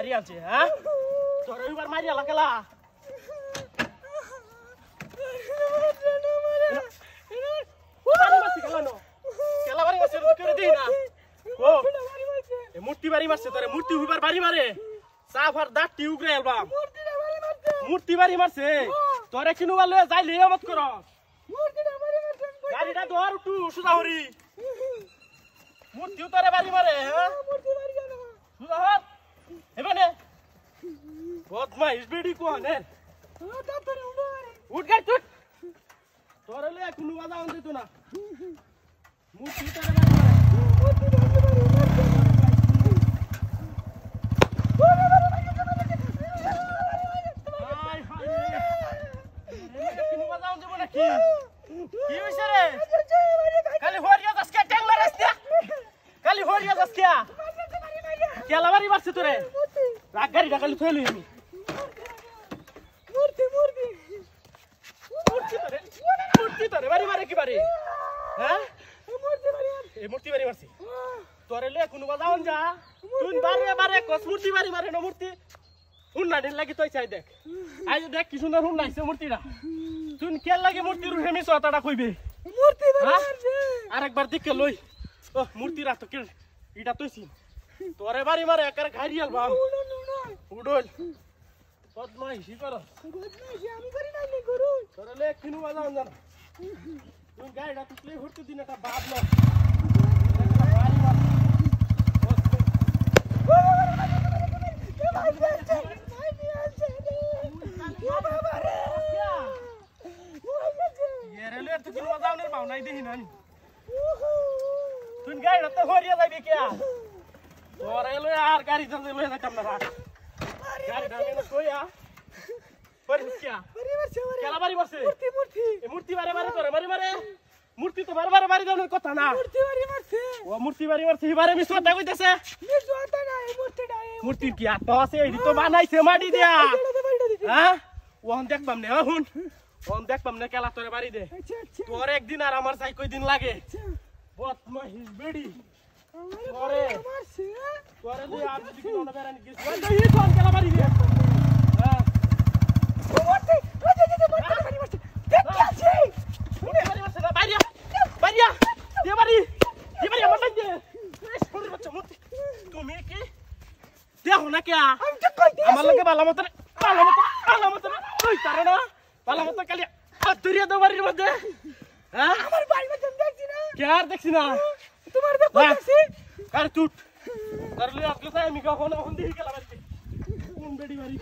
মারি আছে হ্যাঁ তোর এবার মারিয়া লাগলা কেলা বাড়ি মারছে তো করে দিই না ও মূর্তি বাড়ি মারছে তোরে মূর্তি হুবার বাড়ি মারে সাফার দাঁতটি উগরে এলবাম মূর্তি বাড়ি মারছে তোরে কিনু বলে যাইলে মত কর গাড়িটা ধর উঠু সুদা হরি মূর্তিও তোরে বাড়ি মারে হ্যাঁ সুদা হর এবারে বদমাইশ বেডি কোন এ উঠ গাই তুই তোরে লে কিনু বাজা আন দিত না মূর্তি তোরে বাড়ি মারে কি হইছে রে খালি হরিয়া দসকে ট্যাং মারাস না খালি হরিয়া দসকে কেলা বাড়ি মারছে তোরে রাগ গাড়িটা খালি থইলি আমি মূর্তি তোরে বাড়ি মারে কি বাড়ি হ্যাঁ এই মূর্তি বাড়ি মারছি তোরে লে কোন বাজাওন যা তুই বারে বারে কস মূর্তি বাড়ি মারে না মূর্তি হুন না দিন লাগি তুই চাই দেখ আজ দেখ কি সুন্দর হুন নাইছে মূর্তিটা তুই কে লাগে মূর্তির হেমি সতাটা কইবে মূর্তি মারছে আরেকবার দিকে লই ও মূর্তি রাত কে ইটা তুইছি তোরে বাড়ি মারে একার ঘাড়িয়াল বাম উডল বদমাইশি কর বদমাইশি আমি করি না নি করু তোরে লে কিনু বাজান জান তুই গাড়িটা তুই হরতে দিন একটা বাপ না নাই দেখি না তুই গাড়ি তো হরিয়া যাইবে কিয়া তোরে লই আর গাড়ি ধরে লই যাইতাম না রাখ গাড়ি ধরে না কইয়া পরিস কিয়া কেলা বাড়ি বসে মূর্তি এই মূর্তি বারে বারে তোরে বারে বারে মূর্তি তো বারে বারে বাড়ি দাওনের কথা না মূর্তি বাড়ি মারছে ও মূর্তি বাড়ি মারছে এবারে মিছওয়াটা কইতাছে মিছওয়াটা না এই মূর্তিটা মূর্তি কি আত আছে এই তো বানাইছে মাটি দিয়া হ্যাঁ ওহন দেখবাম নে হুন ওহন দেখবাম নে কেলা তোরে বাড়ি দে তোর একদিন আর আমার যাই কই দিন লাগে বদমাইশ বেডি তোরে মারছে তোরে লই আর যদি কোন বেরানি গিস ওই দই কোন কেলা বাড়ি দে হ্যাঁ ও মূর্তি বাড়ি মারছে দেখছি মূর্তি বাড়ি মারছে না বাইরিয়া বাইরিয়া দে বাড়ি আমার বাড়ি দে শুন বাচ্চা মূর্তি তুমি কি দেখো না কে আমি তো কই দিছি আমার লাগে বালা মত ওই তারে না বালা মত কালি আদরিয়া দো বাড়ির মধ্যে হ্যাঁ আমার বাড়ির মধ্যে দেখছি না কে আর দেখছি না তোমার দেখো দেখছি কার টুট তার লই আসলে আমি কখনো দেখি গেলাম কোন বেডি বাড়ি